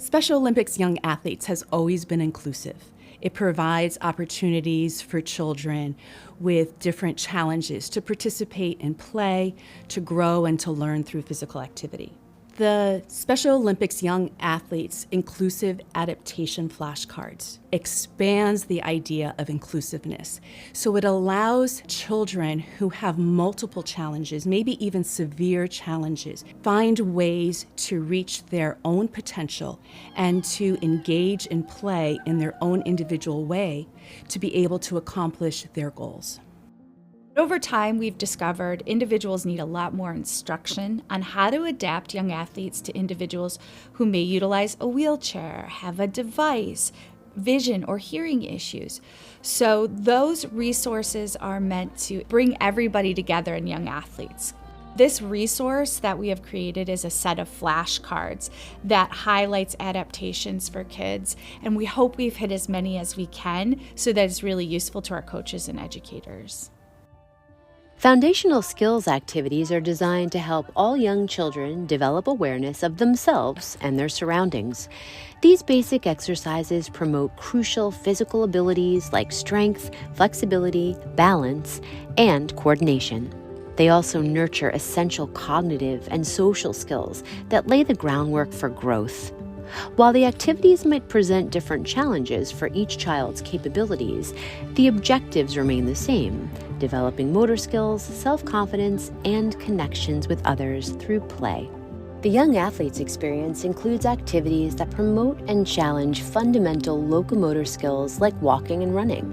Special Olympics Young Athletes has always been inclusive. It provides opportunities for children with different challenges to participate in play, to grow, and to learn through physical activity. The Special Olympics Young Athletes Inclusive Adaptation flashcards expands the idea of inclusiveness. So it allows children who have multiple challenges, maybe even severe challenges, find ways to reach their own potential and to engage in play in their own individual way to be able to accomplish their goals. Over time, we've discovered individuals need a lot more instruction on how to adapt young athletes to individuals who may utilize a wheelchair, have a device, vision or hearing issues. So those resources are meant to bring everybody together in young athletes. This resource that we have created is a set of flashcards that highlights adaptations for kids, and we hope we've hit as many as we can so that it's really useful to our coaches and educators. Foundational skills activities are designed to help all young children develop awareness of themselves and their surroundings. These basic exercises promote crucial physical abilities like strength, flexibility, balance, and coordination. They also nurture essential cognitive and social skills that lay the groundwork for growth. While the activities might present different challenges for each child's capabilities, the objectives remain the same: developing motor skills, self-confidence, and connections with others through play. The Young Athletes experience includes activities that promote and challenge fundamental locomotor skills like walking and running.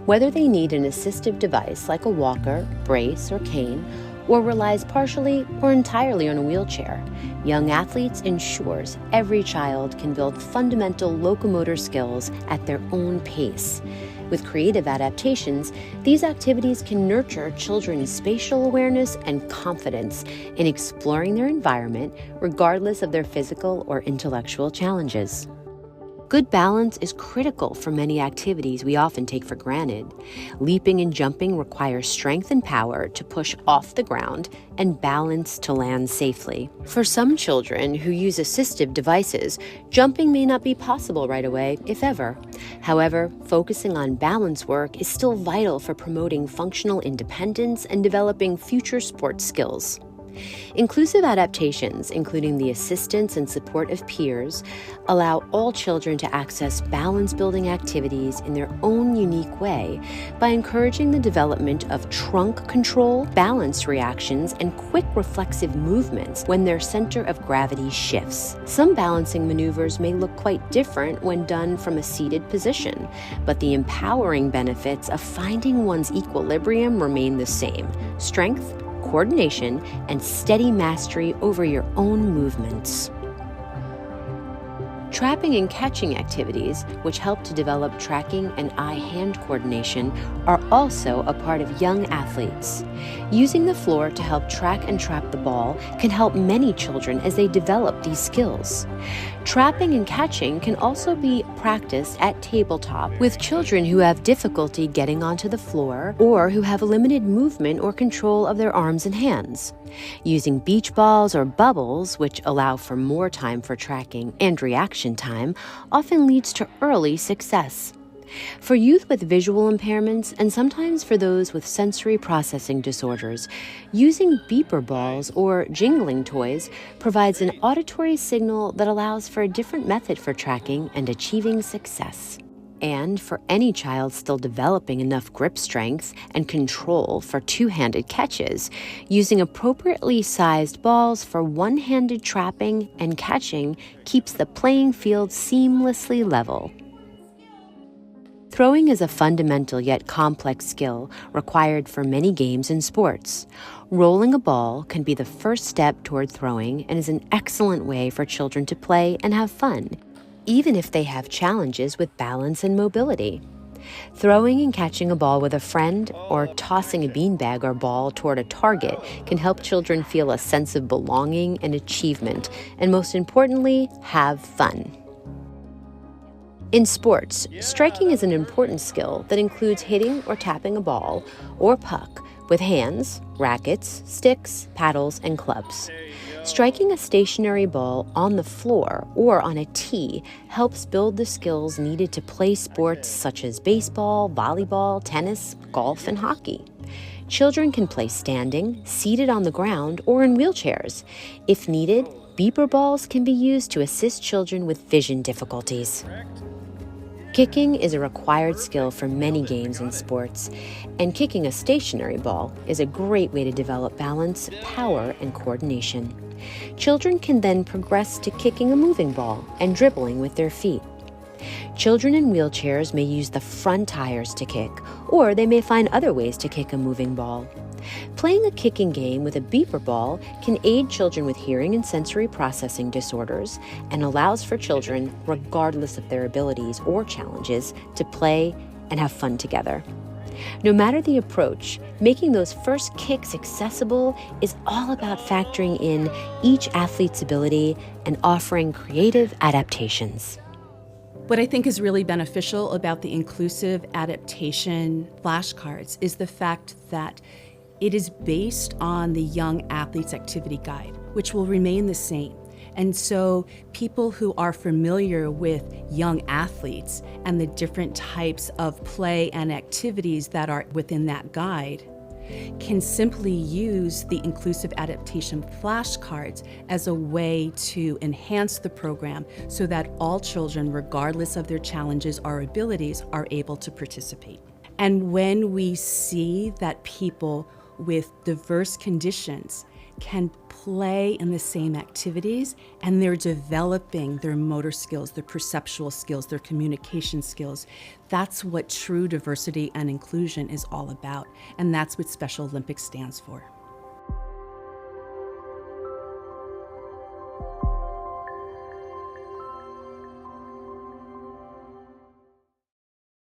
Whether they need an assistive device like a walker, brace, or cane, or relies partially or entirely on a wheelchair, Young Athletes ensures every child can build fundamental locomotor skills at their own pace. With creative adaptations, these activities can nurture children's spatial awareness and confidence in exploring their environment regardless of their physical or intellectual challenges. Good balance is critical for many activities we often take for granted. Leaping and jumping require strength and power to push off the ground and balance to land safely. For some children who use assistive devices, jumping may not be possible right away, if ever. However, focusing on balance work is still vital for promoting functional independence and developing future sports skills. Inclusive adaptations, including the assistance and support of peers, allow all children to access balance-building activities in their own unique way by encouraging the development of trunk control, balance reactions, and quick reflexive movements when their center of gravity shifts. Some balancing maneuvers may look quite different when done from a seated position, but the empowering benefits of finding one's equilibrium remain the same: strength, coordination, and steady mastery over your own movements. Trapping and catching activities, which help to develop tracking and eye-hand coordination, are also a part of young athletes. Using the floor to help track and trap the ball can help many children as they develop these skills. Trapping and catching can also be practiced at tabletop with children who have difficulty getting onto the floor or who have limited movement or control of their arms and hands. Using beach balls or bubbles, which allow for more time for tracking and reaction time, often leads to early success. For youth with visual impairments, and sometimes for those with sensory processing disorders, using beeper balls or jingling toys provides an auditory signal that allows for a different method for tracking and achieving success. And for any child still developing enough grip strength and control for two-handed catches, using appropriately sized balls for one-handed trapping and catching keeps the playing field seamlessly level. Throwing is a fundamental yet complex skill required for many games and sports. Rolling a ball can be the first step toward throwing and is an excellent way for children to play and have fun, even if they have challenges with balance and mobility. Throwing and catching a ball with a friend or tossing a beanbag or ball toward a target can help children feel a sense of belonging and achievement, and most importantly, have fun. In sports, striking is an important skill that includes hitting or tapping a ball or puck with hands, rackets, sticks, paddles, and clubs. Striking a stationary ball on the floor or on a tee helps build the skills needed to play sports such as baseball, volleyball, tennis, golf, and hockey. Children can play standing, seated on the ground, or in wheelchairs. If needed, beeper balls can be used to assist children with vision difficulties. Kicking is a required skill for many games and sports, and kicking a stationary ball is a great way to develop balance, power, and coordination. Children can then progress to kicking a moving ball and dribbling with their feet. Children in wheelchairs may use the front tires to kick, or they may find other ways to kick a moving ball. Playing a kicking game with a beeper ball can aid children with hearing and sensory processing disorders and allows for children, regardless of their abilities or challenges, to play and have fun together. No matter the approach, making those first kicks accessible is all about factoring in each athlete's ability and offering creative adaptations. What I think is really beneficial about the inclusive adaptation flashcards is the fact that it is based on the young athlete's activity guide, which will remain the same. And so people who are familiar with young athletes and the different types of play and activities that are within that guide can simply use the inclusive adaptation flashcards as a way to enhance the program so that all children, regardless of their challenges or abilities, are able to participate. And when we see that people with diverse conditions can play in the same activities and they're developing their motor skills, their perceptual skills, their communication skills, that's what true diversity and inclusion is all about. And that's what Special Olympics stands for.